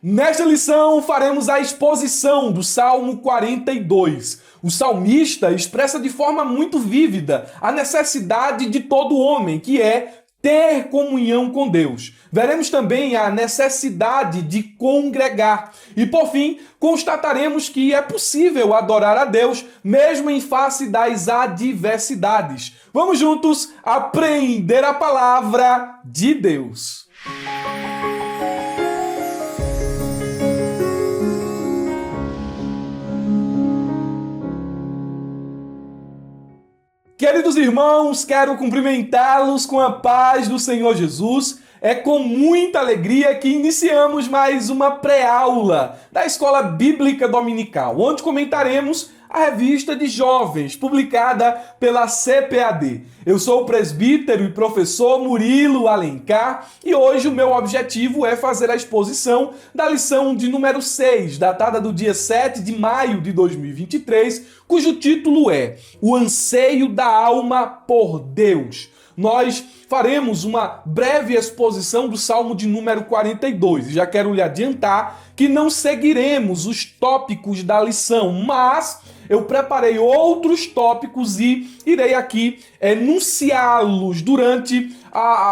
Nesta lição, faremos a exposição do Salmo 42. O salmista expressa de forma muito vívida a necessidade de todo homem, que é ter comunhão com Deus. Veremos também a necessidade de congregar. E, por fim, constataremos que é possível adorar a Deus mesmo em face das adversidades. Vamos juntos aprender a palavra de Deus. Queridos irmãos, quero cumprimentá-los com a paz do Senhor Jesus. É com muita alegria que iniciamos mais uma pré-aula da Escola Bíblica Dominical, onde comentaremos a revista de jovens, publicada pela CPAD. Eu sou o presbítero e professor Murilo Alencar e hoje o meu objetivo é fazer a exposição da lição de número 6, datada do dia 7 de maio de 2023, cujo título é O Anseio da Alma por Deus. Nós faremos uma breve exposição do Salmo de número 42. E já quero lhe adiantar que não seguiremos os tópicos da lição, mas eu preparei outros tópicos e irei aqui enunciá-los durante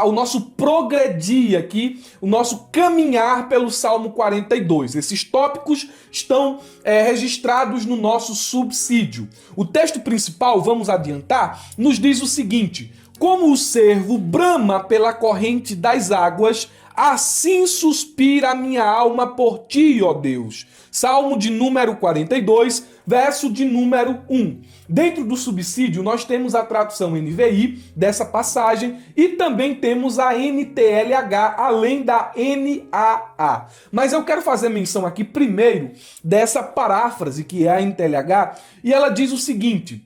o nosso progredir aqui, o nosso caminhar pelo Salmo 42. Esses tópicos estão registrados no nosso subsídio. O texto principal, vamos adiantar, nos diz o seguinte: como o cervo brama pela corrente das águas, assim suspira a minha alma por ti, ó Deus. Salmo de número 42, verso de número 1. Dentro do subsídio, nós temos a tradução NVI dessa passagem e também temos a NTLH, além da NAA. Mas eu quero fazer menção aqui primeiro dessa paráfrase, que é a NTLH, e ela diz o seguinte: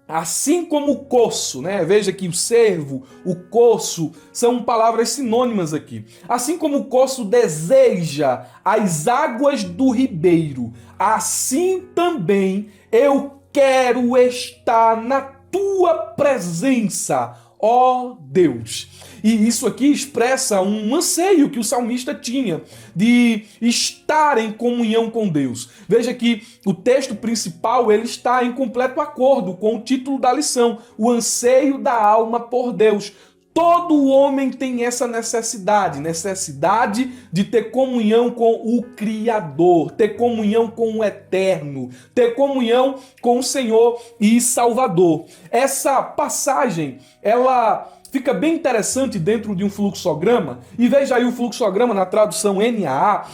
assim como o coço, né? Veja que o cervo, o coço, são palavras sinônimas aqui. Assim como o coço deseja as águas do ribeiro, assim também eu quero estar na tua presença, ó Deus. E isso aqui expressa um anseio que o salmista tinha de estar em comunhão com Deus. Veja que o texto principal ele está em completo acordo com o título da lição, o anseio da alma por Deus. Todo homem tem essa necessidade de ter comunhão com o Criador, ter comunhão com o Eterno, ter comunhão com o Senhor e Salvador. Essa passagem, ela fica bem interessante dentro de um fluxograma, e veja aí o fluxograma na tradução NAA.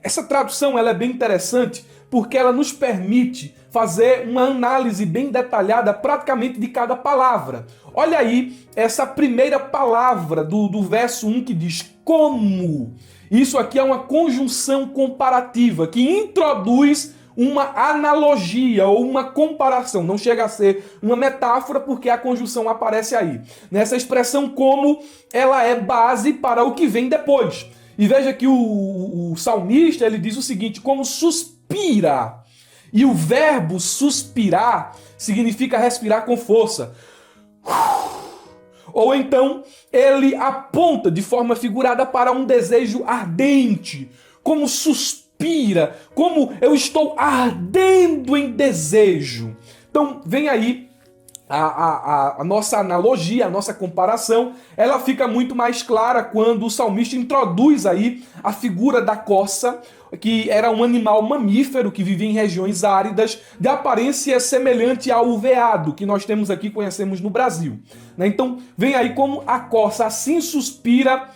Essa tradução ela é bem interessante porque ela nos permite fazer uma análise bem detalhada praticamente de cada palavra. Olha aí essa primeira palavra do verso 1 que diz como. Isso aqui é uma conjunção comparativa que introduz uma analogia ou uma comparação. Não chega a ser uma metáfora porque a conjunção aparece aí. Nessa expressão como, ela é base para o que vem depois. E veja que o salmista ele diz o seguinte: como suspira. E o verbo suspirar significa respirar com força. Ou então ele aponta de forma figurada para um desejo ardente. Como suspira, como eu estou ardendo em desejo. Então vem aí a nossa analogia, a nossa comparação, ela fica muito mais clara quando o salmista introduz aí a figura da corça, que era um animal mamífero que vivia em regiões áridas, de aparência semelhante ao veado, que nós temos aqui, conhecemos no Brasil. Então, vem aí como a corça assim suspira,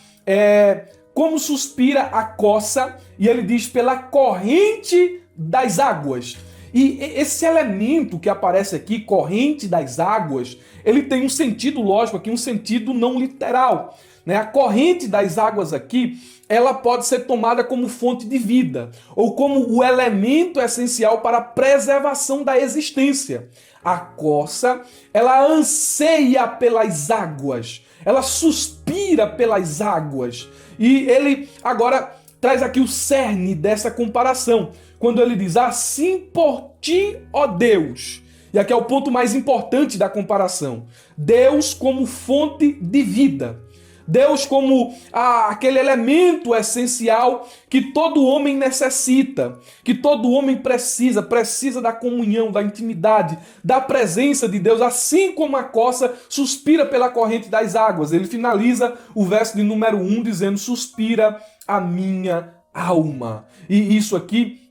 como suspira a corça, e ele diz pela corrente das águas. E esse elemento que aparece aqui, corrente das águas, ele tem um sentido lógico aqui, um sentido não literal. A corrente das águas aqui, ela pode ser tomada como fonte de vida, ou como o elemento essencial para a preservação da existência. A corça, ela anseia pelas águas, ela suspira pelas águas. E ele agora traz aqui o cerne dessa comparação, quando ele diz assim por ti, ó Deus. E aqui é o ponto mais importante da comparação. Deus como fonte de vida. Deus como aquele elemento essencial que todo homem necessita, que todo homem precisa da comunhão, da intimidade, da presença de Deus, assim como a corça suspira pela corrente das águas. Ele finaliza o verso de número 1 dizendo: suspira a minha alma. E isso aqui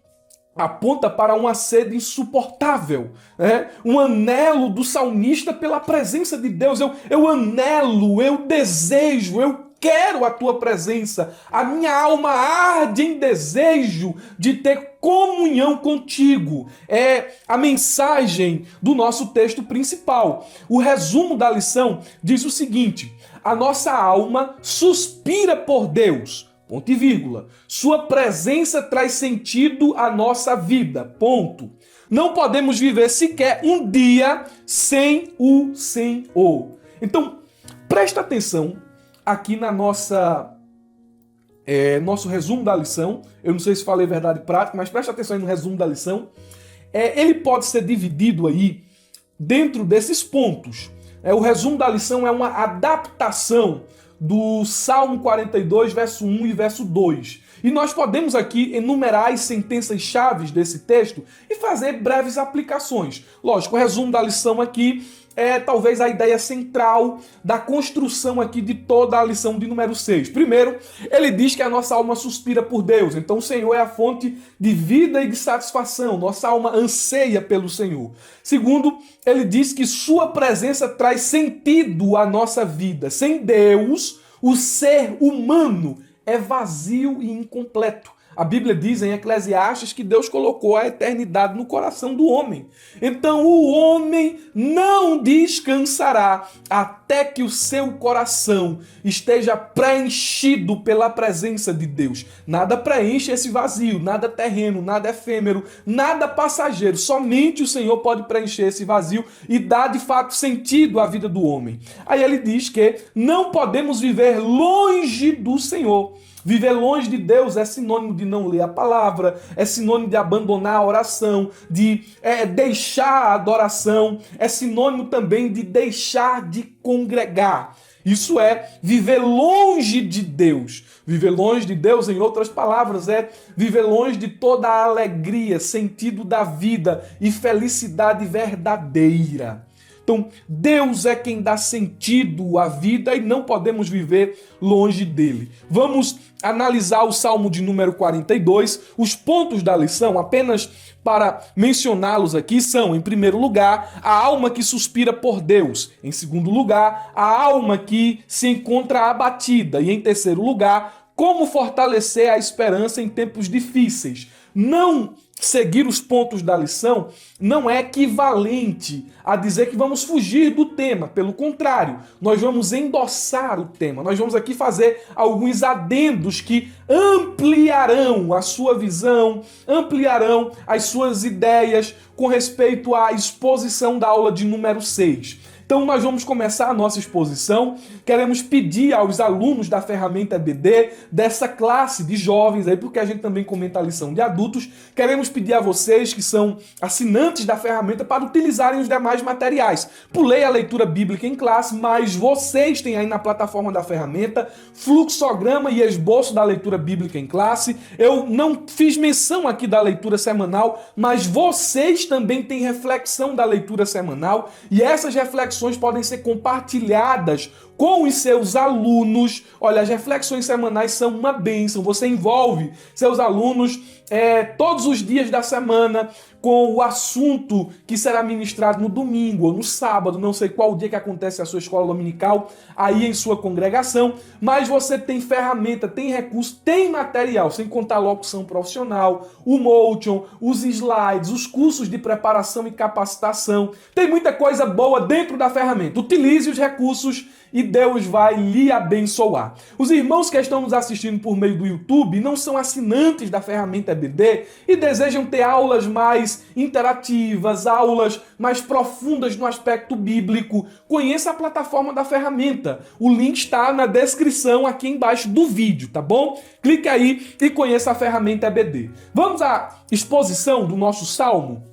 aponta para uma sede insuportável, né? Um anelo do salmista pela presença de Deus. Eu anelo, eu desejo, eu quero a tua presença. A minha alma arde em desejo de ter comunhão contigo. É a mensagem do nosso texto principal. O resumo da lição diz o seguinte: a nossa alma suspira por Deus. Ponto e vírgula. Sua presença traz sentido à nossa vida. Ponto. Não podemos viver sequer um dia sem o Senhor. Então, presta atenção aqui na nosso resumo da lição. Eu não sei se falei verdade prática, mas presta atenção aí no resumo da lição. Ele pode ser dividido aí dentro desses pontos. O resumo da lição é uma adaptação do Salmo 42, verso 1 e verso 2. E nós podemos aqui enumerar as sentenças chaves desse texto e fazer breves aplicações. Lógico, o resumo da lição aqui é talvez a ideia central da construção aqui de toda a lição de número 6. Primeiro, ele diz que a nossa alma suspira por Deus. Então o Senhor é a fonte de vida e de satisfação. Nossa alma anseia pelo Senhor. Segundo, ele diz que sua presença traz sentido à nossa vida. Sem Deus, o ser humano é vazio e incompleto. A Bíblia diz em Eclesiastes que Deus colocou a eternidade no coração do homem. Então o homem não descansará até que o seu coração esteja preenchido pela presença de Deus. Nada preenche esse vazio, nada terreno, nada efêmero, nada passageiro. Somente o Senhor pode preencher esse vazio e dar de fato sentido à vida do homem. Aí ele diz que não podemos viver longe do Senhor. Viver longe de Deus é sinônimo de não ler a palavra, é sinônimo de abandonar a oração, de deixar a adoração, é sinônimo também de deixar de congregar. Isso é viver longe de Deus. Viver longe de Deus, em outras palavras, é viver longe de toda a alegria, sentido da vida e felicidade verdadeira. Então, Deus é quem dá sentido à vida e não podemos viver longe dele. Vamos analisar o Salmo de número 42. Os pontos da lição, apenas para mencioná-los aqui, são, em primeiro lugar, a alma que suspira por Deus. Em segundo lugar, a alma que se encontra abatida. E em terceiro lugar, como fortalecer a esperança em tempos difíceis. Não seguir os pontos da lição não é equivalente a dizer que vamos fugir do tema. Pelo contrário, nós vamos endossar o tema. Nós vamos aqui fazer alguns adendos que ampliarão a sua visão, ampliarão as suas ideias com respeito à exposição da aula de número 6. Então nós vamos começar a nossa exposição. Queremos pedir aos alunos da ferramenta EBD, dessa classe de jovens, aí, porque a gente também comenta a lição de adultos, queremos pedir a vocês que são assinantes da ferramenta para utilizarem os demais materiais. Pulei a leitura bíblica em classe, mas vocês têm aí na plataforma da ferramenta fluxograma e esboço da leitura bíblica em classe. Eu não fiz menção aqui da leitura semanal, mas vocês também têm reflexão da leitura semanal e essas reflexões podem ser compartilhadas com os seus alunos. Olha, as reflexões semanais são uma bênção. Você envolve seus alunos todos os dias da semana com o assunto que será ministrado no domingo ou no sábado, não sei qual dia que acontece a sua escola dominical, aí em sua congregação, mas você tem ferramenta, tem recurso, tem material, sem contar a locução profissional, o Motion, os slides, os cursos de preparação e capacitação. Tem muita coisa boa dentro da ferramenta. Utilize os recursos e Deus vai lhe abençoar. Os irmãos que estão nos assistindo por meio do YouTube não são assinantes da ferramenta EBD e desejam ter aulas mais interativas, aulas mais profundas no aspecto bíblico. Conheça a plataforma da ferramenta. O link está na descrição aqui embaixo do vídeo, tá bom? Clique aí e conheça a ferramenta EBD. Vamos à exposição do nosso salmo?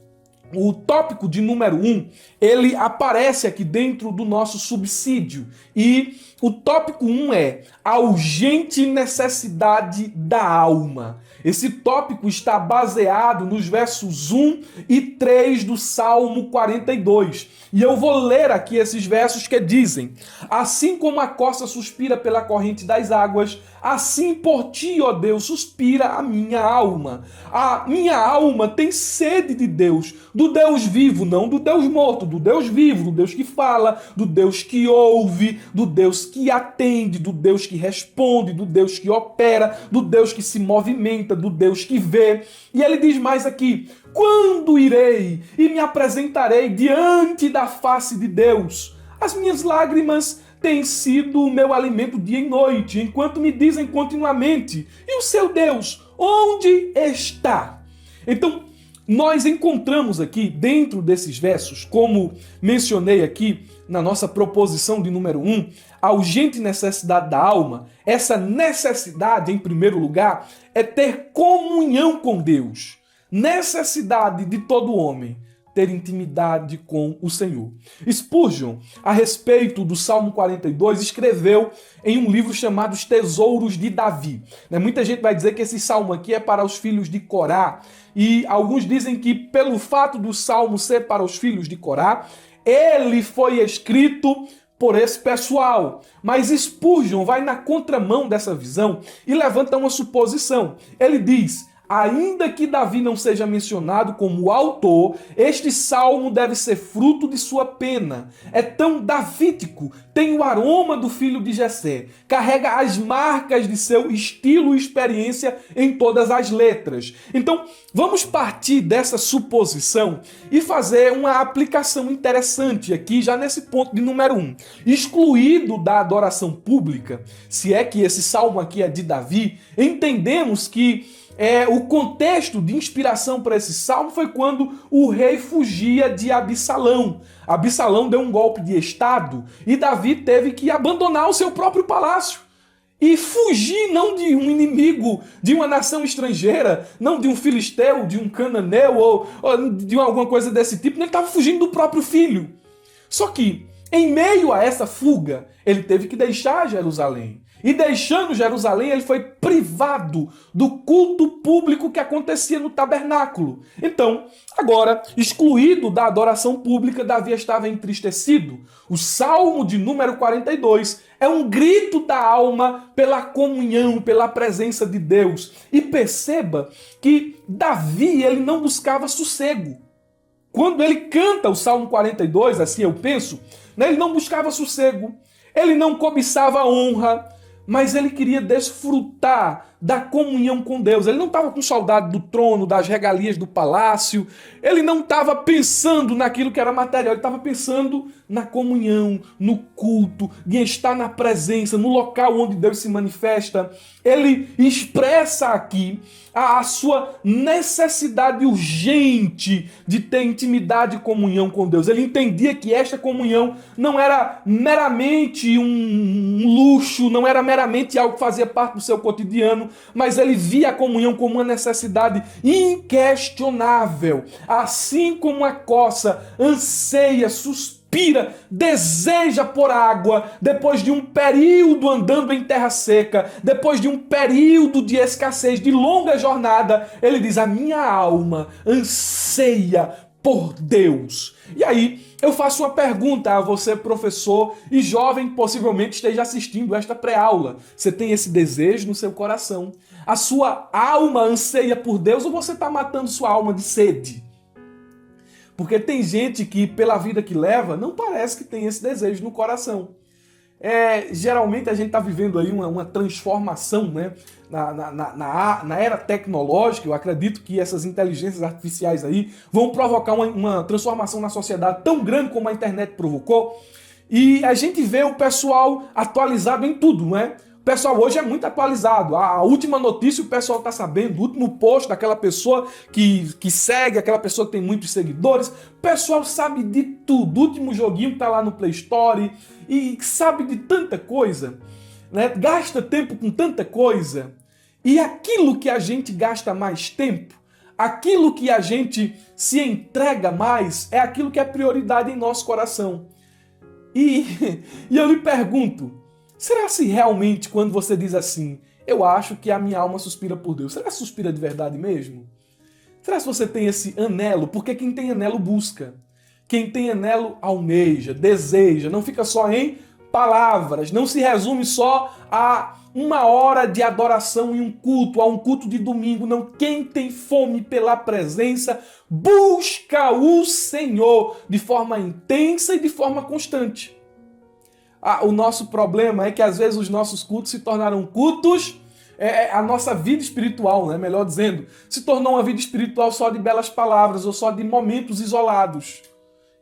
O tópico de número 1, ele aparece aqui dentro do nosso subsídio. E o tópico 1 é a urgente necessidade da alma. Esse tópico está baseado nos versos 1 e 3 do Salmo 42. E eu vou ler aqui esses versos que dizem: assim como a costa suspira pela corrente das águas, assim por ti, ó Deus, suspira a minha alma. A minha alma tem sede de Deus, do Deus vivo, não do Deus morto, do Deus vivo, do Deus que fala, do Deus que ouve, do Deus que atende, do Deus que responde, do Deus que opera, do Deus que se movimenta, do Deus que vê. E ele diz mais aqui: quando irei e me apresentarei diante da face de Deus? As minhas lágrimas têm sido o meu alimento dia e noite, enquanto me dizem continuamente: e o seu Deus, onde está? Então, nós encontramos aqui, dentro desses versos, como mencionei aqui na nossa proposição de número 1, a urgente necessidade da alma. Essa necessidade, em primeiro lugar, é ter comunhão com Deus. Necessidade de todo homem ter intimidade com o Senhor. Spurgeon, a respeito do Salmo 42, escreveu em um livro chamado Os Tesouros de Davi. Muita gente vai dizer que esse salmo aqui é para os filhos de Corá, e alguns dizem que pelo fato do salmo ser para os filhos de Corá, ele foi escrito por esse pessoal. Mas Spurgeon vai na contramão dessa visão e levanta uma suposição. Ele diz: ainda que Davi não seja mencionado como autor, este salmo deve ser fruto de sua pena. É tão davídico, tem o aroma do filho de Jessé, carrega as marcas de seu estilo e experiência em todas as letras. Então, vamos partir dessa suposição e fazer uma aplicação interessante aqui, já nesse ponto de número 1. Excluído da adoração pública, se é que esse salmo aqui é de Davi, entendemos que o contexto de inspiração para esse salmo foi quando o rei fugia de Absalão. Absalão deu um golpe de estado e Davi teve que abandonar o seu próprio palácio e fugir não de um inimigo, de uma nação estrangeira, não de um filisteu, de um cananeu ou de alguma coisa desse tipo. Ele estava fugindo do próprio filho. Só que, em meio a essa fuga, ele teve que deixar Jerusalém. E deixando Jerusalém, ele foi privado do culto público que acontecia no tabernáculo. Então, agora, excluído da adoração pública, Davi estava entristecido. O Salmo de número 42 é um grito da alma pela comunhão, pela presença de Deus. E perceba que Davi, ele não buscava sossego. Quando ele canta o Salmo 42, assim eu penso, ele não buscava sossego, ele não cobiçava honra, mas ele queria desfrutar da comunhão com Deus. Ele não estava com saudade do trono, das regalias do palácio. Ele não estava pensando naquilo que era material. Ele estava pensando na comunhão, no culto, em estar na presença, no local onde Deus se manifesta. Ele expressa aqui a sua necessidade urgente de ter intimidade e comunhão com Deus. Ele entendia que esta comunhão não era meramente um luxo, não era meramente algo que fazia parte do seu cotidiano, mas ele via a comunhão como uma necessidade inquestionável. Assim como a coça anseia, suspira, deseja por água, depois de um período andando em terra seca, depois de um período de escassez, de longa jornada, ele diz: a minha alma anseia por Deus. E aí, eu faço uma pergunta a você, professor e jovem que possivelmente esteja assistindo esta pré-aula. Você tem esse desejo no seu coração? A sua alma anseia por Deus ou você está matando sua alma de sede? Porque tem gente que, pela vida que leva, não parece que tem esse desejo no coração. Geralmente a gente está vivendo aí uma transformação, né? Na era tecnológica. Eu acredito que essas inteligências artificiais aí vão provocar uma transformação na sociedade tão grande como a internet provocou. E a gente vê o pessoal atualizado em tudo, né? O pessoal hoje é muito atualizado. A última notícia o pessoal está sabendo, o último post daquela pessoa que segue, aquela pessoa que tem muitos seguidores. O pessoal sabe de tudo. O último joguinho que está lá no Play Store e sabe de tanta coisa, né? Gasta tempo com tanta coisa. E aquilo que a gente gasta mais tempo, aquilo que a gente se entrega mais é aquilo que é prioridade em nosso coração. E eu lhe pergunto, será se realmente quando você diz assim, eu acho que a minha alma suspira por Deus, será que suspira de verdade mesmo? Será se você tem esse anelo? Porque quem tem anelo busca. Quem tem anelo almeja, deseja, não fica só em palavras, não se resume só a uma hora de adoração em um culto, a um culto de domingo, não. Quem tem fome pela presença, busca o Senhor de forma intensa e de forma constante. O nosso problema é que às vezes os nossos cultos se tornaram cultos, a nossa vida espiritual, né, melhor dizendo, se tornou uma vida espiritual só de belas palavras ou só de momentos isolados.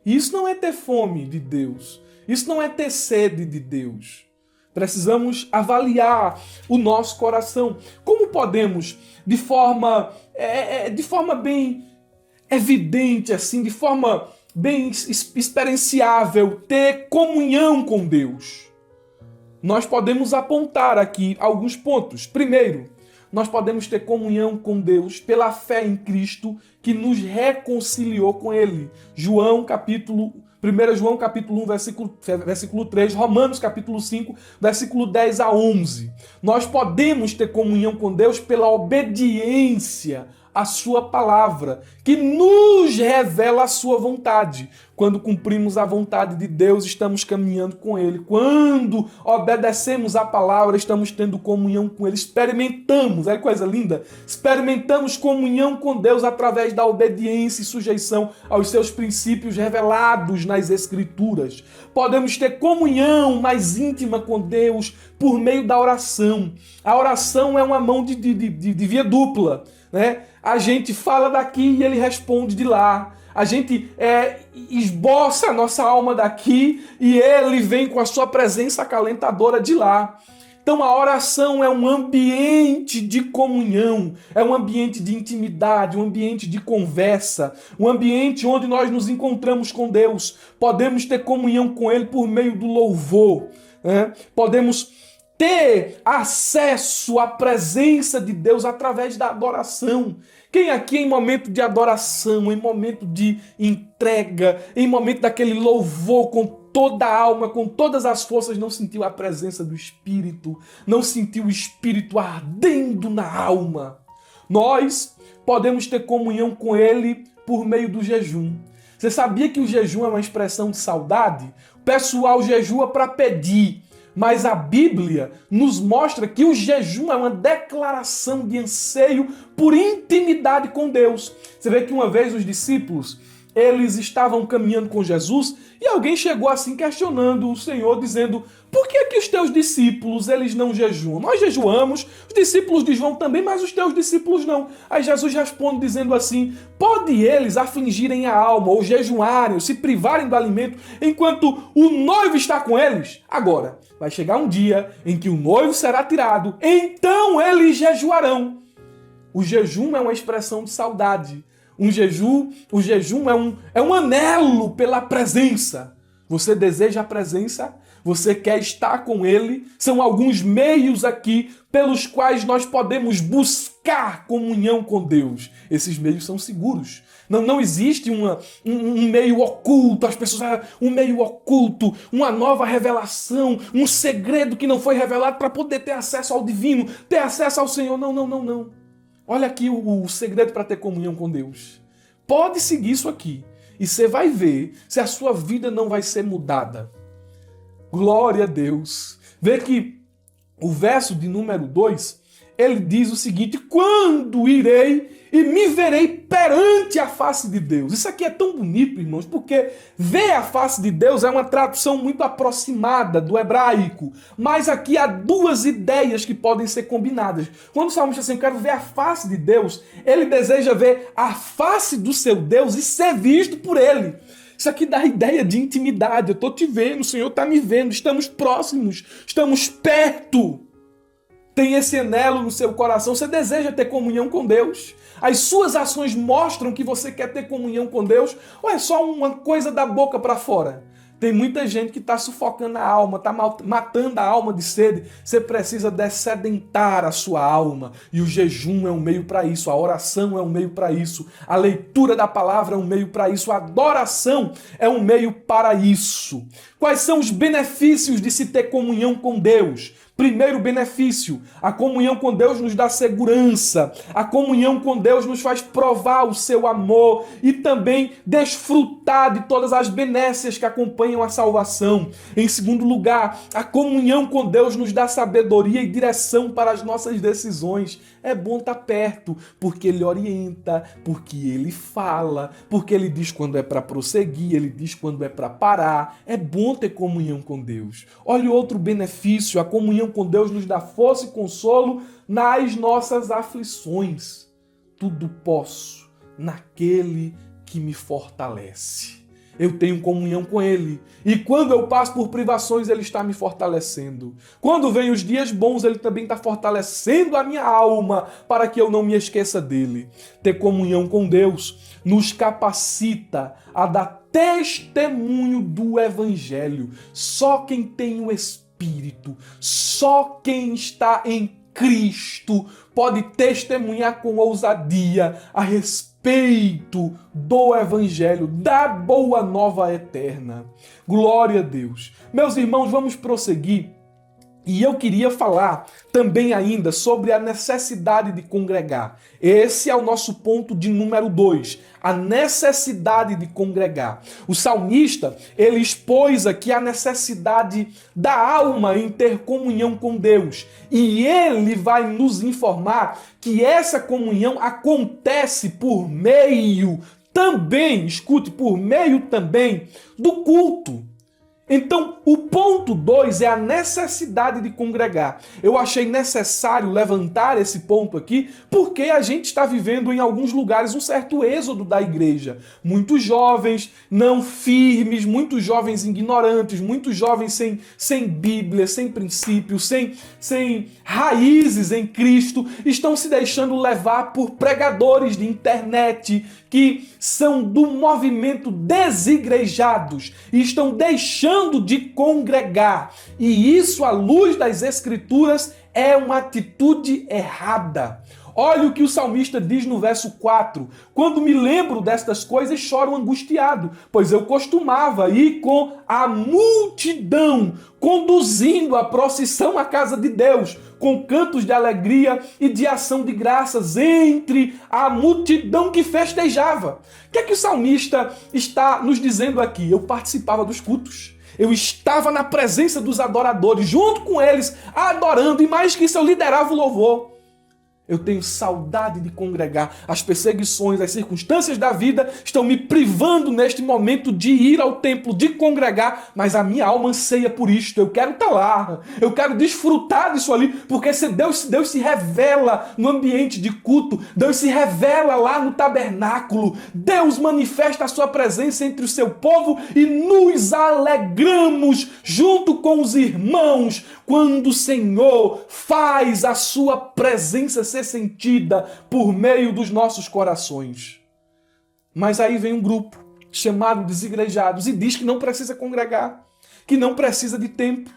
E isso não é ter fome de Deus. Isso não é ter sede de Deus. Precisamos avaliar o nosso coração. Como podemos, de forma bem evidente, assim, de forma bem experienciável, ter comunhão com Deus? Nós podemos apontar aqui alguns pontos. Primeiro, nós podemos ter comunhão com Deus pela fé em Cristo que nos reconciliou com Ele. 1 João capítulo 1, versículo 3, Romanos capítulo 5, versículo 10 a 11. Nós podemos ter comunhão com Deus pela obediência à sua palavra, que nos revela a sua vontade. Quando cumprimos a vontade de Deus, estamos caminhando com Ele. Quando obedecemos a palavra, estamos tendo comunhão com Ele. Experimentamos, é coisa linda, experimentamos comunhão com Deus através da obediência e sujeição aos seus princípios revelados nas Escrituras. Podemos ter comunhão mais íntima com Deus por meio da oração. A oração é uma mão de via dupla, né? A gente fala daqui e Ele responde de lá. A gente esboça a nossa alma daqui e Ele vem com a sua presença acalentadora de lá. Então a oração é um ambiente de comunhão, é um ambiente de intimidade, um ambiente de conversa, um ambiente onde nós nos encontramos com Deus. Podemos ter comunhão com Ele por meio do louvor, né? Podemos ter acesso à presença de Deus através da adoração. Quem aqui em momento de adoração, em momento de entrega, em momento daquele louvor com toda a alma, com todas as forças, não sentiu a presença do Espírito, não sentiu o Espírito ardendo na alma? Nós podemos ter comunhão com Ele por meio do jejum. Você sabia que o jejum é uma expressão de saudade? O pessoal jejua para pedir. Mas a Bíblia nos mostra que o jejum é uma declaração de anseio por intimidade com Deus. Você vê que uma vez os discípulos, eles estavam caminhando com Jesus e alguém chegou assim questionando o Senhor, dizendo: por que os teus discípulos, eles não jejuam? Nós jejuamos, os discípulos de João também, mas os teus discípulos não. Aí Jesus responde dizendo assim: pode eles afligirem a alma, ou jejuarem, ou se privarem do alimento, enquanto o noivo está com eles? Agora, vai chegar um dia em que o noivo será tirado, então eles jejuarão. O jejum é uma expressão de saudade. O jejum é um anelo pela presença. Você deseja a presença? Você quer estar com Ele? São alguns meios aqui pelos quais nós podemos buscar comunhão com Deus. Esses meios são seguros. Não existe um meio oculto, as pessoas, um meio oculto, uma nova revelação, um segredo que não foi revelado para poder ter acesso ao divino, ter acesso ao Senhor. Não. Olha aqui o segredo para ter comunhão com Deus. Pode seguir isso aqui e você vai ver se a sua vida não vai ser mudada. Glória a Deus. Vê que o verso de número 2, ele diz o seguinte: quando irei e me verei perante a face de Deus. Isso aqui é tão bonito, irmãos, porque ver a face de Deus é uma tradução muito aproximada do hebraico, mas aqui há duas ideias que podem ser combinadas. Quando o salmista diz assim, eu quero ver a face de Deus, ele deseja ver a face do seu Deus e ser visto por ele. Isso aqui dá a ideia de intimidade. Eu estou te vendo, o Senhor está me vendo, estamos próximos, estamos perto. Tem esse anelo no seu coração, você deseja ter comunhão com Deus? As suas ações mostram que você quer ter comunhão com Deus? Ou é só uma coisa da boca para fora? Tem muita gente que está sufocando a alma, está matando a alma de sede. Você precisa dessedentar a sua alma. E o jejum é um meio para isso, a oração é um meio para isso, a leitura da palavra é um meio para isso, a adoração é um meio para isso. Quais são os benefícios de se ter comunhão com Deus? Primeiro benefício, a comunhão com Deus nos dá segurança, a comunhão com Deus nos faz provar o seu amor e também desfrutar de todas as benécias que acompanham a salvação. Em segundo lugar, a comunhão com Deus nos dá sabedoria e direção para as nossas decisões. É bom estar perto, porque Ele orienta, porque Ele fala, porque Ele diz quando é para prosseguir, Ele diz quando é para parar. É bom ter comunhão com Deus. Olha outro benefício, a comunhão com Deus nos dá força e consolo nas nossas aflições. Tudo posso naquele que me fortalece. Eu tenho comunhão com Ele. E quando eu passo por privações, Ele está me fortalecendo. Quando vem os dias bons, Ele também está fortalecendo a minha alma para que eu não me esqueça dEle. Ter comunhão com Deus nos capacita a dar testemunho do Evangelho. Só quem tem o Espírito, só quem está em Cristo pode testemunhar com ousadia a respeito do Evangelho, da boa nova eterna. Glória a Deus. Meus irmãos, vamos prosseguir. E eu queria falar também ainda sobre a necessidade de congregar. Esse é o nosso ponto de número 2, a necessidade de congregar. O salmista, ele expôs aqui a necessidade da alma em ter comunhão com Deus. E ele vai nos informar que essa comunhão acontece por meio também, escute, por meio também do culto. Então, o ponto 2 é a necessidade de congregar. Eu achei necessário levantar esse ponto aqui, porque a gente está vivendo em alguns lugares um certo êxodo da igreja. Muitos jovens não firmes, muitos jovens ignorantes, muitos jovens sem Bíblia, sem princípios, sem raízes em Cristo, estão se deixando levar por pregadores de internet, que são do movimento desigrejados e estão deixando de congregar. E isso, à luz das Escrituras, é uma atitude errada. Olha o que o salmista diz no verso 4. Quando me lembro destas coisas, choro angustiado, pois eu costumava ir com a multidão, conduzindo a procissão à casa de Deus, com cantos de alegria e de ação de graças entre a multidão que festejava. O que é que o salmista está nos dizendo aqui? Eu participava dos cultos. Eu estava na presença dos adoradores, junto com eles, adorando, e mais que isso, eu liderava o louvor. Eu tenho saudade de congregar. As perseguições, as circunstâncias da vida estão me privando neste momento de ir ao templo, de congregar, mas a minha alma anseia por isto. Eu quero estar lá, eu quero desfrutar disso ali, porque se Deus se revela no ambiente de culto, Deus se revela lá no tabernáculo, Deus manifesta a sua presença entre o seu povo e nos alegramos junto com os irmãos quando o Senhor faz a sua presença ser sentida por meio dos nossos corações. Mas aí vem um grupo chamado desigrejados e diz que não precisa congregar, que não precisa de templo.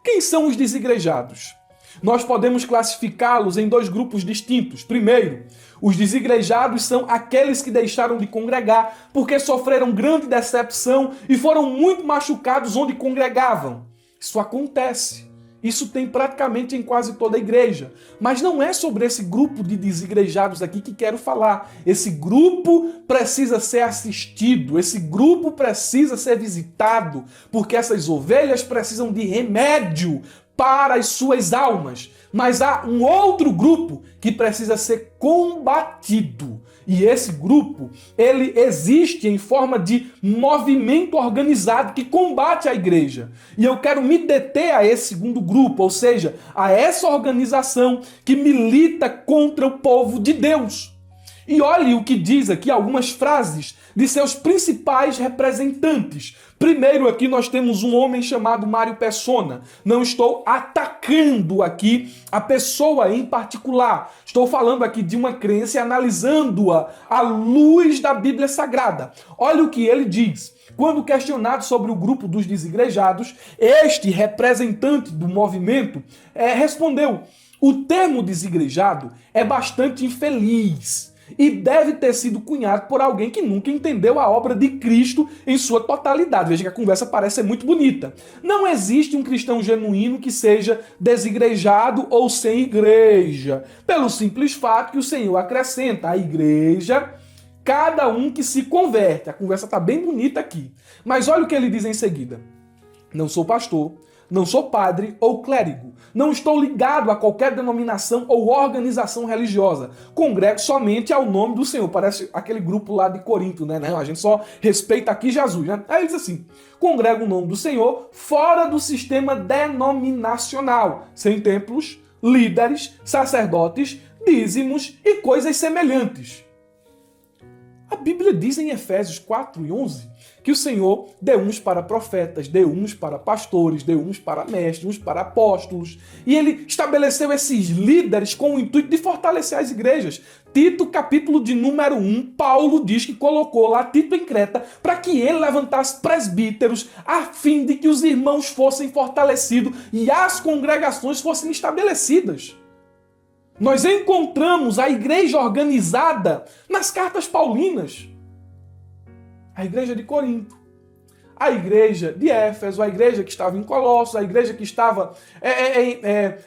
Quem são os desigrejados? Nós podemos classificá-los em 2 grupos distintos. Primeiro, os desigrejados são aqueles que deixaram de congregar porque sofreram grande decepção e foram muito machucados onde congregavam. Isso acontece. Isso tem praticamente em quase toda a igreja. Mas não é sobre esse grupo de desigrejados aqui que quero falar. Esse grupo precisa ser assistido, esse grupo precisa ser visitado, porque essas ovelhas precisam de remédio para as suas almas. Mas há um outro grupo que precisa ser combatido. E esse grupo, ele existe em forma de movimento organizado que combate a igreja. E eu quero me deter a esse segundo grupo, ou seja, a essa organização que milita contra o povo de Deus. E olhe o que diz aqui algumas frases de seus principais representantes. Primeiro aqui nós temos um homem chamado Mário Persona. Não estou atacando aqui a pessoa em particular. Estou falando aqui de uma crença e analisando-a à luz da Bíblia Sagrada. Olha o que ele diz. Quando questionado sobre o grupo dos desigrejados, este representante do movimento respondeu: o termo desigrejado é bastante infeliz e deve ter sido cunhado por alguém que nunca entendeu a obra de Cristo em sua totalidade. Veja que a conversa parece ser muito bonita. Não existe um cristão genuíno que seja desigrejado ou sem igreja, pelo simples fato que o Senhor acrescenta à igreja cada um que se converte. A conversa está bem bonita aqui. Mas olha o que ele diz em seguida. Não sou pastor, não sou padre ou clérigo. Não estou ligado a qualquer denominação ou organização religiosa. Congrego somente ao nome do Senhor. Parece aquele grupo lá de Corinto, né? Não, a gente só respeita aqui Jesus, né? Aí ele diz assim: congrego o nome do Senhor fora do sistema denominacional, sem templos, líderes, sacerdotes, dízimos e coisas semelhantes. A Bíblia diz em Efésios 4:11 que o Senhor deu uns para profetas, deu uns para pastores, deu uns para mestres, uns para apóstolos. E ele estabeleceu esses líderes com o intuito de fortalecer as igrejas. Tito, capítulo de número 1, Paulo diz que colocou lá Tito em Creta para que ele levantasse presbíteros a fim de que os irmãos fossem fortalecidos e as congregações fossem estabelecidas. Nós encontramos a igreja organizada nas cartas paulinas. A igreja de Corinto, a igreja de Éfeso, a igreja que estava em Colossos, a igreja que estava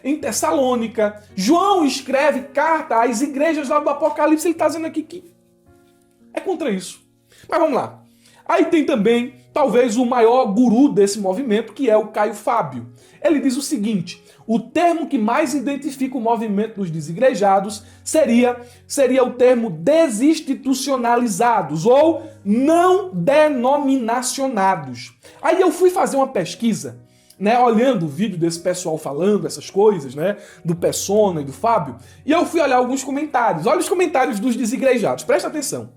em Tessalônica. João escreve carta às igrejas lá do Apocalipse, ele está dizendo aqui que é contra isso. Mas vamos lá. Aí tem também, talvez, o maior guru desse movimento, que é o Caio Fábio. Ele diz o seguinte: o termo que mais identifica o movimento dos desigrejados seria o termo desinstitucionalizados ou não denominacionados. Aí eu fui fazer uma pesquisa, né, olhando o vídeo desse pessoal falando essas coisas, né, do Persona e do Fábio, e eu fui olhar alguns comentários. Olha os comentários dos desigrejados, presta atenção.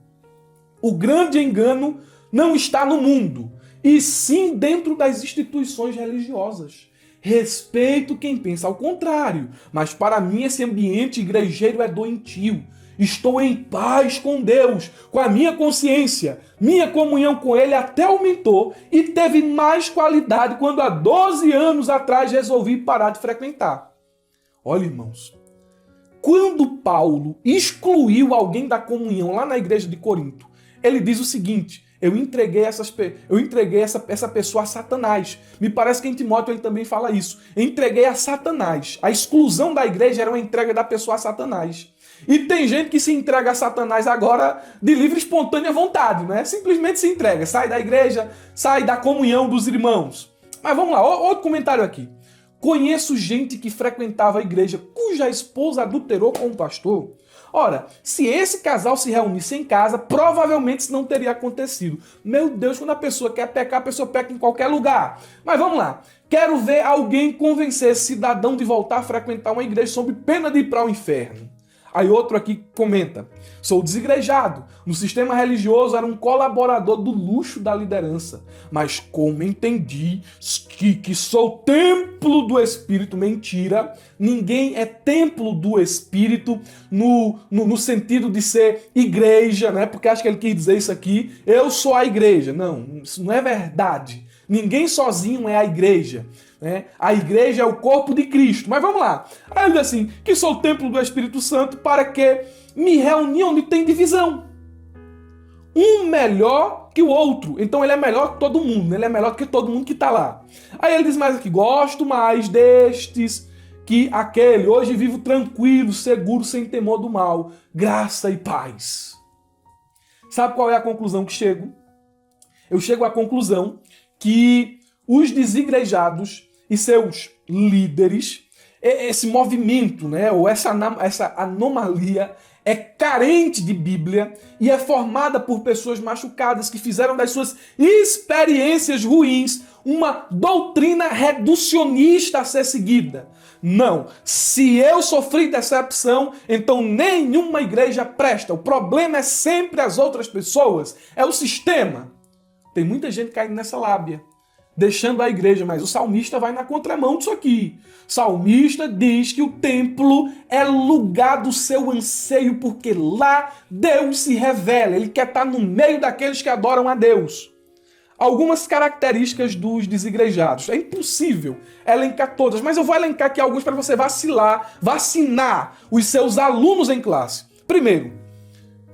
O grande engano não está no mundo, e sim dentro das instituições religiosas. Respeito quem pensa ao contrário, mas para mim esse ambiente igrejeiro é doentio. Estou em paz com Deus, com a minha consciência. Minha comunhão com Ele até aumentou e teve mais qualidade quando há 12 anos atrás resolvi parar de frequentar. Olha, irmãos, quando Paulo excluiu alguém da comunhão lá na igreja de Corinto, ele diz o seguinte: eu entreguei essa pessoa a Satanás. Me parece que em Timóteo ele também fala isso. Entreguei a Satanás. A exclusão da igreja era uma entrega da pessoa a Satanás. E tem gente que se entrega a Satanás agora de livre e espontânea vontade, né? Simplesmente se entrega, sai da igreja, sai da comunhão dos irmãos. Mas vamos lá, outro comentário aqui. Conheço gente que frequentava a igreja cuja esposa adulterou com o pastor. Ora, se esse casal se reunisse em casa, provavelmente isso não teria acontecido. Meu Deus, quando a pessoa quer pecar, a pessoa peca em qualquer lugar. Mas vamos lá. Quero ver alguém convencer esse cidadão de voltar a frequentar uma igreja sob pena de ir para o inferno. Aí outro aqui comenta: sou desigrejado. No sistema religioso era um colaborador do luxo da liderança. Mas como entendi que sou templo do Espírito, mentira. Ninguém é templo do Espírito no sentido de ser igreja, né? Porque acho que ele quis dizer isso aqui. Eu sou a igreja. Não, isso não é verdade. Ninguém sozinho é a igreja. Né? A igreja é o corpo de Cristo. Mas vamos lá. Aí ele diz assim: que sou o templo do Espírito Santo para que me reuni onde tem divisão. Um melhor que o outro. Então ele é melhor que todo mundo. Ele é melhor que todo mundo que está lá. Aí ele diz mais aqui: gosto mais destes que aquele. Hoje vivo tranquilo, seguro, sem temor do mal. Graça e paz. Sabe qual é a conclusão que chego? Eu chego à conclusão que os desigrejados e seus líderes, esse movimento, né, ou essa anomalia é carente de Bíblia e é formada por pessoas machucadas que fizeram das suas experiências ruins uma doutrina reducionista a ser seguida. Não, se eu sofri decepção, então nenhuma igreja presta. O problema é sempre as outras pessoas, é o sistema. Tem muita gente caindo nessa lábia, deixando a igreja, mas o salmista vai na contramão disso aqui. O salmista diz que o templo é lugar do seu anseio, porque lá Deus se revela, ele quer estar no meio daqueles que adoram a Deus. Algumas características dos desigrejados. É impossível elencar todas, mas eu vou elencar aqui alguns para você vacinar os seus alunos em classe. Primeiro,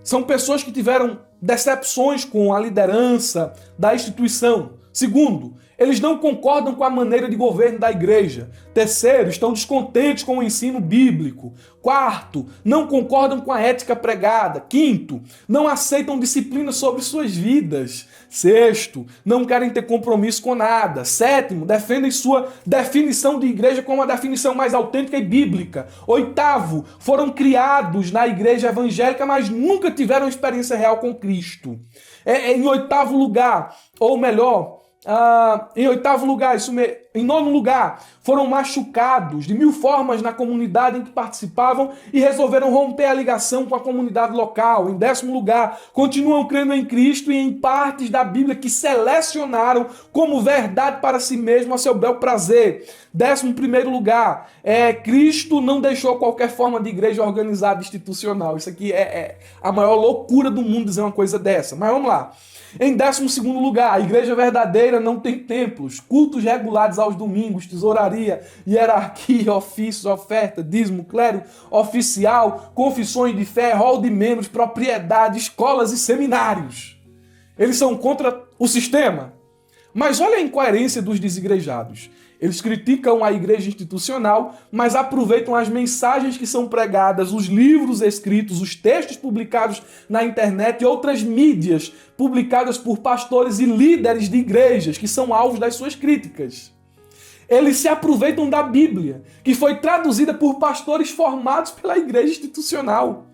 são pessoas que tiveram decepções com a liderança da instituição. Segundo, eles não concordam com a maneira de governo da igreja. Terceiro, estão descontentes com o ensino bíblico. Quarto, não concordam com a ética pregada. Quinto, não aceitam disciplina sobre suas vidas. Sexto, não querem ter compromisso com nada. Sétimo, defendem sua definição de igreja como a definição mais autêntica e bíblica. Oitavo, foram criados na igreja evangélica, mas nunca tiveram experiência real com Cristo. Em oitavo lugar, ou melhor, em nono lugar, foram machucados de mil formas na comunidade em que participavam e resolveram romper a ligação com a comunidade local. Em décimo lugar, continuam crendo em Cristo e em partes da Bíblia que selecionaram como verdade para si mesmo a seu bel prazer. 11º lugar, Cristo não deixou qualquer forma de igreja organizada institucional. Isso aqui é a maior loucura do mundo dizer uma coisa dessa. Mas vamos lá. Em 12º lugar, a igreja verdadeira não tem templos, cultos regulares aos domingos, tesouraria, hierarquia, ofícios, oferta, dízimo, clero oficial, confissões de fé, rol de membros, propriedade, escolas e seminários. Eles são contra o sistema. Mas olha a incoerência dos desigrejados. Eles criticam a igreja institucional, mas aproveitam as mensagens que são pregadas, os livros escritos, os textos publicados na internet e outras mídias publicadas por pastores e líderes de igrejas, que são alvos das suas críticas. Eles se aproveitam da Bíblia, que foi traduzida por pastores formados pela igreja institucional.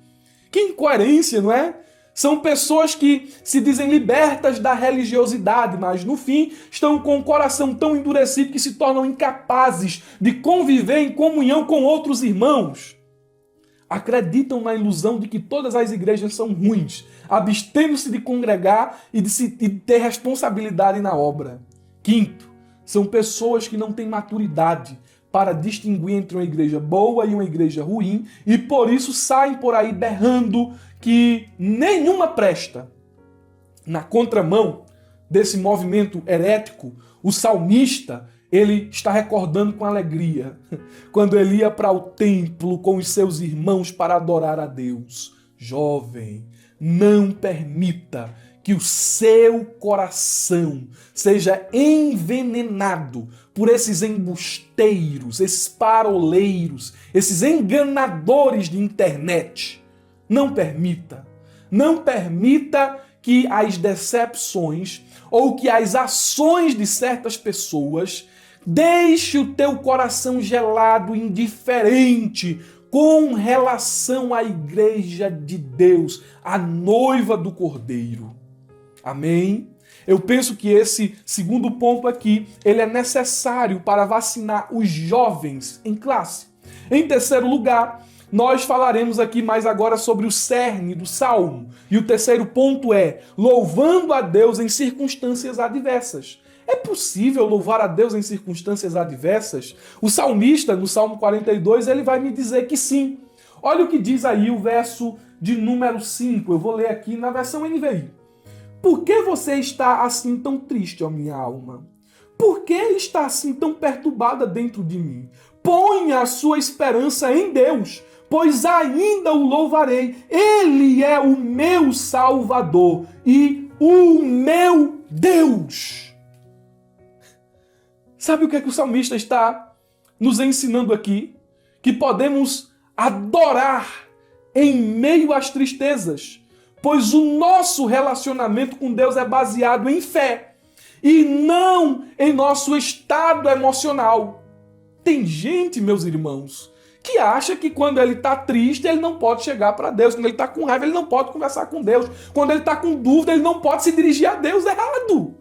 Que incoerência, não é? São pessoas que se dizem libertas da religiosidade, mas no fim estão com o coração tão endurecido que se tornam incapazes de conviver em comunhão com outros irmãos. Acreditam na ilusão de que todas as igrejas são ruins, abstendo-se de congregar e de ter responsabilidade na obra. Quinto, são pessoas que não têm maturidade para distinguir entre uma igreja boa e uma igreja ruim e por isso saem por aí berrando que nenhuma presta. Na contramão desse movimento herético, o salmista, ele está recordando com alegria quando ele ia para o templo com os seus irmãos para adorar a Deus. Jovem, não permita que o seu coração seja envenenado por esses embusteiros, esses paroleiros, esses enganadores de internet. Não permita. Não permita que as decepções ou que as ações de certas pessoas deixe o teu coração gelado, indiferente com relação à igreja de Deus, a noiva do Cordeiro. Amém? Eu penso que esse segundo ponto aqui, ele é necessário para vacinar os jovens em classe. Em terceiro lugar, nós falaremos aqui mais agora sobre o cerne do Salmo. E o terceiro ponto é louvando a Deus em circunstâncias adversas. É possível louvar a Deus em circunstâncias adversas? O salmista, no Salmo 42, ele vai me dizer que sim. Olha o que diz aí o verso de número 5. Eu vou ler aqui na versão NVI. Por que você está assim tão triste, ó minha alma? Por que está assim tão perturbada dentro de mim? Ponha a sua esperança em Deus, pois ainda o louvarei. Ele é o meu Salvador e o meu Deus. Sabe o que é que o salmista está nos ensinando aqui? Que podemos adorar em meio às tristezas, pois o nosso relacionamento com Deus é baseado em fé e não em nosso estado emocional. Tem gente, meus irmãos, que acha que quando ele está triste, ele não pode chegar para Deus. Quando ele está com raiva, ele não pode conversar com Deus. Quando ele está com dúvida, ele não pode se dirigir a Deus. Errado!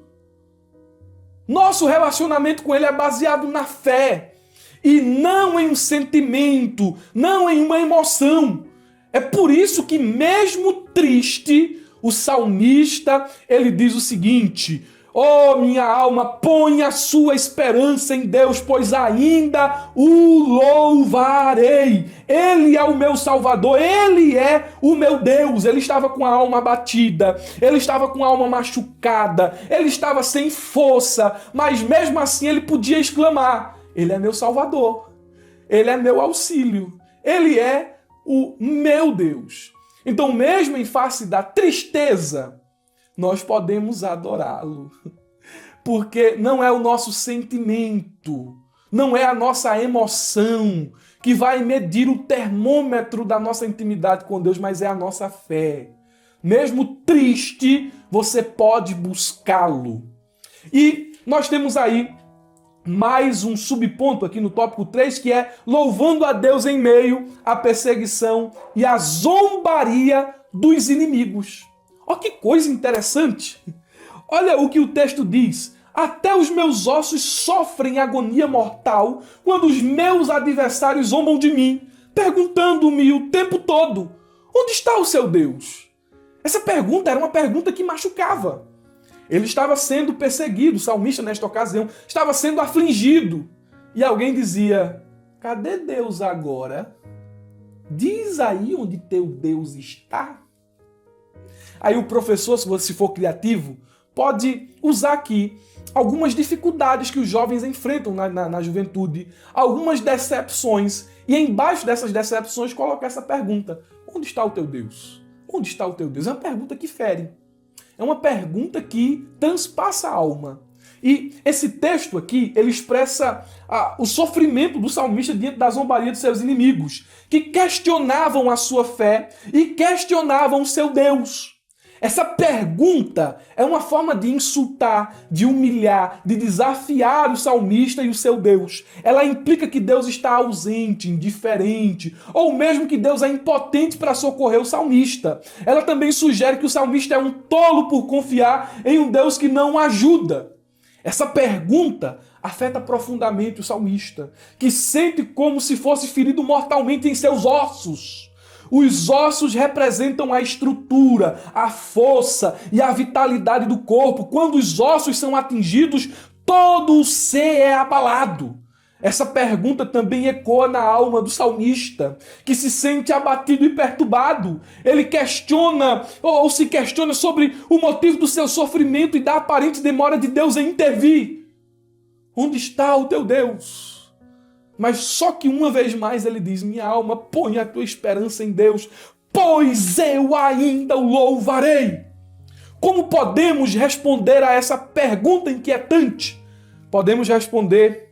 Nosso relacionamento com ele é baseado na fé e não em um sentimento, não em uma emoção. É por isso que mesmo triste, o salmista, ele diz o seguinte: Oh, minha alma, põe a sua esperança em Deus, pois ainda o louvarei. Ele é o meu Salvador, Ele é o meu Deus. Ele estava com a alma abatida, ele estava com a alma machucada, ele estava sem força, mas mesmo assim ele podia exclamar: Ele é meu Salvador, Ele é meu auxílio, Ele é o meu Deus. Então, mesmo em face da tristeza, nós podemos adorá-lo, porque não é o nosso sentimento, não é a nossa emoção que vai medir o termômetro da nossa intimidade com Deus, mas é a nossa fé. Mesmo triste, você pode buscá-lo. E nós temos aí mais um subponto aqui no tópico 3, que é louvando a Deus em meio à perseguição e à zombaria dos inimigos. Olha que coisa interessante. Olha o que o texto diz. Até os meus ossos sofrem agonia mortal quando os meus adversários zombam de mim, perguntando-me o tempo todo: onde está o seu Deus? Essa pergunta era uma pergunta que machucava. Ele estava sendo perseguido, o salmista nesta ocasião estava sendo afligido. E alguém dizia: cadê Deus agora? Diz aí onde teu Deus está. Aí o professor, se você for criativo, pode usar aqui algumas dificuldades que os jovens enfrentam na juventude, algumas decepções, e embaixo dessas decepções colocar essa pergunta: onde está o teu Deus? Onde está o teu Deus? É uma pergunta que fere. É uma pergunta que transpassa a alma. E esse texto aqui, ele expressa o sofrimento do salmista diante da zombaria de seus inimigos, que questionavam a sua fé e questionavam o seu Deus. Essa pergunta é uma forma de insultar, de humilhar, de desafiar o salmista e o seu Deus. Ela implica que Deus está ausente, indiferente, ou mesmo que Deus é impotente para socorrer o salmista. Ela também sugere que o salmista é um tolo por confiar em um Deus que não o ajuda. Essa pergunta afeta profundamente o salmista, que sente como se fosse ferido mortalmente em seus ossos. Os ossos representam a estrutura, a força e a vitalidade do corpo. Quando os ossos são atingidos, todo o ser é abalado. Essa pergunta também ecoa na alma do salmista, que se sente abatido e perturbado. Ele questiona ou se questiona sobre o motivo do seu sofrimento e da aparente demora de Deus em intervir. Onde está o teu Deus? Mas só que uma vez mais ele diz: minha alma, põe a tua esperança em Deus, pois eu ainda o louvarei. Como podemos responder a essa pergunta inquietante? Podemos responder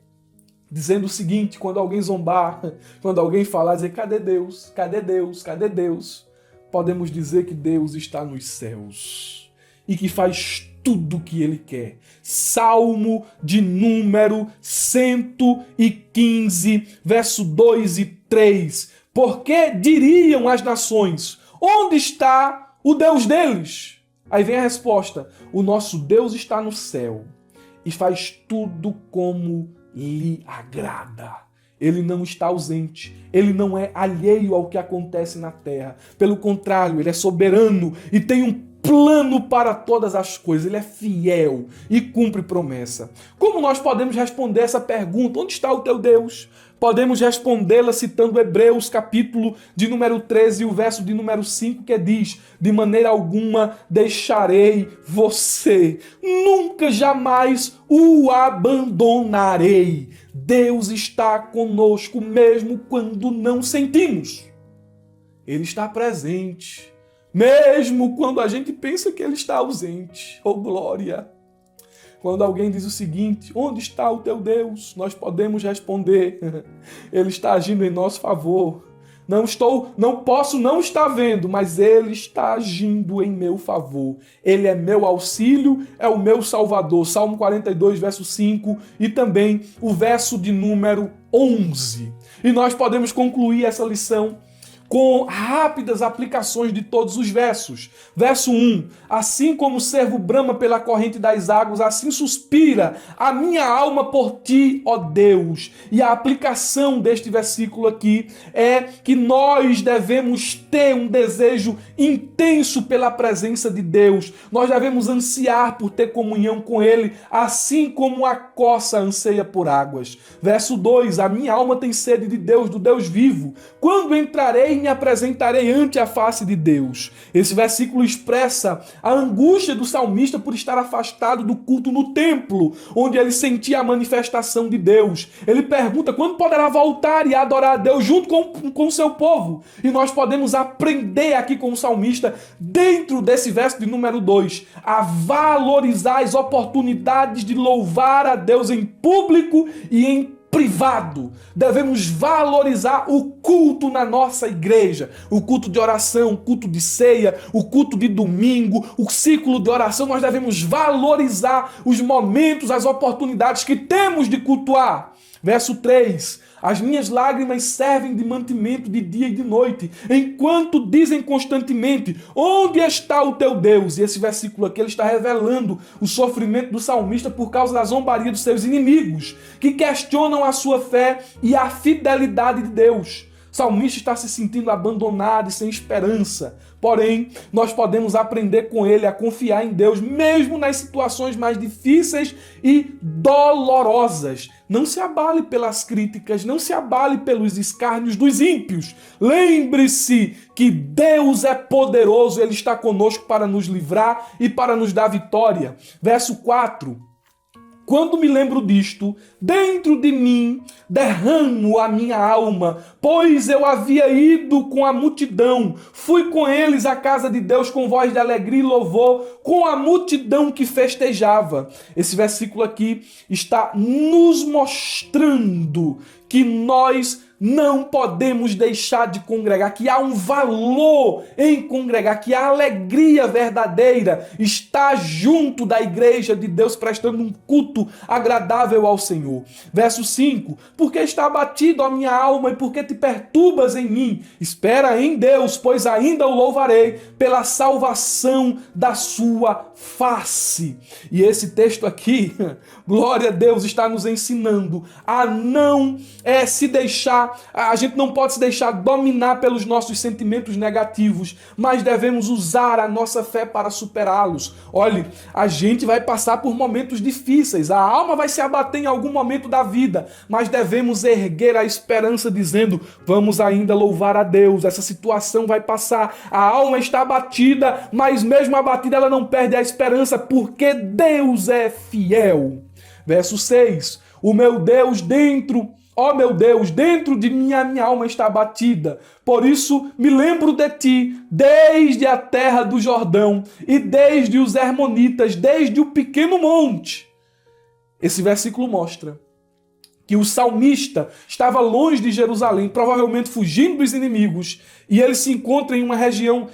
dizendo o seguinte: quando alguém zombar, quando alguém falar, dizer: cadê Deus? Cadê Deus? Cadê Deus? Podemos dizer que Deus está nos céus e que faz tudo o que Ele quer. Salmo de número 115, verso 2 e 3. Porque diriam as nações: onde está o Deus deles? Aí vem a resposta: o nosso Deus está no céu e faz tudo como lhe agrada. Ele não está ausente, ele não é alheio ao que acontece na terra. Pelo contrário, ele é soberano e tem um plano para todas as coisas. Ele é fiel e cumpre promessa. Como nós podemos responder essa pergunta? Onde está o teu Deus? Podemos respondê-la citando Hebreus, capítulo de número 13, o verso de número 5, que diz: de maneira alguma deixarei você, nunca jamais o abandonarei. Deus está conosco mesmo quando não sentimos. Ele está presente, mesmo quando a gente pensa que Ele está ausente. Oh, glória! Quando alguém diz o seguinte: onde está o teu Deus? Nós podemos responder: Ele está agindo em nosso favor. Não posso não estar vendo, mas Ele está agindo em meu favor. Ele é meu auxílio, é o meu Salvador. Salmo 42, verso 5 e também o verso de número 11. E nós podemos concluir essa lição com rápidas aplicações de todos os versos. Verso 1: assim como o servo brama pela corrente das águas, assim suspira a minha alma por ti, ó Deus. E a aplicação deste versículo aqui é que nós devemos ter um desejo intenso pela presença de Deus. Nós devemos ansiar por ter comunhão com Ele, assim como a corça anseia por águas. Verso 2: a minha alma tem sede de Deus, do Deus vivo. Quando entrarei e me apresentarei ante a face de Deus. Esse versículo expressa a angústia do salmista por estar afastado do culto no templo, onde ele sentia a manifestação de Deus. Ele pergunta quando poderá voltar e adorar a Deus junto com o seu povo. E nós podemos aprender aqui com o salmista, dentro desse verso de número 2, a valorizar as oportunidades de louvar a Deus em público e em privado. Devemos valorizar o culto na nossa igreja, o culto de oração, o culto de ceia, o culto de domingo, o ciclo de oração. Nós devemos valorizar os momentos, as oportunidades que temos de cultuar. Verso 3: as minhas lágrimas servem de mantimento de dia e de noite, enquanto dizem constantemente, onde está o teu Deus? E esse versículo aqui ele está revelando o sofrimento do salmista por causa da zombaria dos seus inimigos, que questionam a sua fé e a fidelidade de Deus. O salmista está se sentindo abandonado e sem esperança. Porém, nós podemos aprender com ele a confiar em Deus, mesmo nas situações mais difíceis e dolorosas. Não se abale pelas críticas, não se abale pelos escárnios dos ímpios. Lembre-se que Deus é poderoso, Ele está conosco para nos livrar e para nos dar vitória. Verso 4. Quando me lembro disto, dentro de mim derramo a minha alma, pois eu havia ido com a multidão, fui com eles à casa de Deus com voz de alegria e louvor, com a multidão que festejava. Esse versículo aqui está nos mostrando que nós não podemos deixar de congregar, que há um valor em congregar, que a alegria verdadeira está junto da igreja de Deus, prestando um culto agradável ao Senhor. Verso 5: porque está abatido a minha alma e porque te perturbas em mim? Espera em Deus, pois ainda o louvarei pela salvação da sua face. E esse texto aqui, glória a Deus, está nos ensinando a não se deixar, a gente não pode se deixar dominar pelos nossos sentimentos negativos, mas devemos usar a nossa fé para superá-los. Olhe, a gente vai passar por momentos difíceis, a alma vai se abater em algum momento da vida, mas devemos erguer a esperança dizendo, vamos ainda louvar a Deus, essa situação vai passar, a alma está abatida, mas mesmo abatida ela não perde a esperança, porque Deus é fiel. Verso 6: o meu Deus ó meu Deus, dentro de mim a minha alma está abatida. Por isso me lembro de ti, desde a terra do Jordão e desde os Hermonitas, desde o pequeno monte. Esse versículo mostra que o salmista estava longe de Jerusalém, provavelmente fugindo dos inimigos, e ele se encontra em uma região,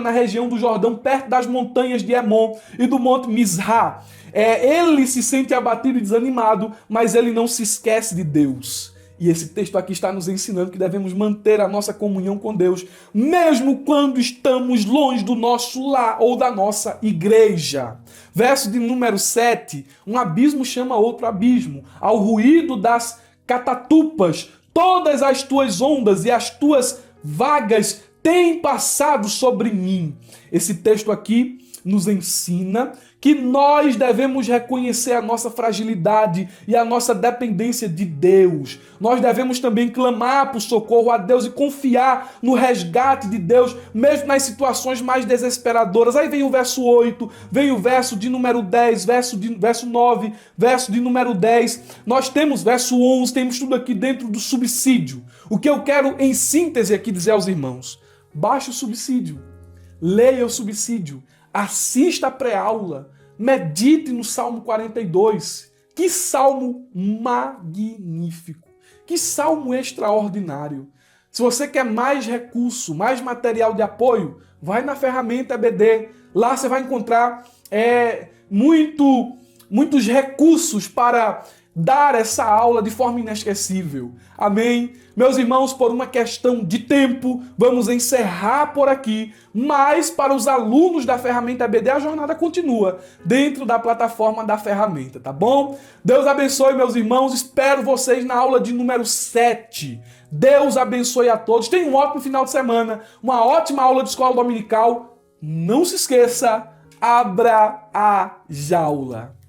na região do Jordão, perto das montanhas de Hermon e do monte Misrá. Ele se sente abatido e desanimado, mas ele não se esquece de Deus. E esse texto aqui está nos ensinando que devemos manter a nossa comunhão com Deus, mesmo quando estamos longe do nosso lar ou da nossa igreja. Verso de número 7, um abismo chama outro abismo, ao ruído das catatupas, todas as tuas ondas e as tuas vagas têm passado sobre mim. Esse texto aqui nos ensina que nós devemos reconhecer a nossa fragilidade e a nossa dependência de Deus. Nós devemos também clamar por socorro a Deus e confiar no resgate de Deus, mesmo nas situações mais desesperadoras. Aí vem o verso 8, vem o verso de número 10, verso 9, verso de número 10. Nós temos verso 11, temos tudo aqui dentro do subsídio. O que eu quero em síntese aqui dizer aos irmãos: baixe o subsídio, leia o subsídio, assista a pré-aula, medite no Salmo 42. Que salmo magnífico! Que salmo extraordinário! Se você quer mais recurso, mais material de apoio, vai na ferramenta EBD. Lá você vai encontrar muitos recursos para dar essa aula de forma inesquecível. Amém? Meus irmãos, por uma questão de tempo, vamos encerrar por aqui, mas para os alunos da ferramenta EBD, a jornada continua dentro da plataforma da ferramenta, tá bom? Deus abençoe, meus irmãos, espero vocês na aula de número 7. Deus abençoe a todos, tenham um ótimo final de semana, uma ótima aula de escola dominical. Não se esqueça, abra a jaula.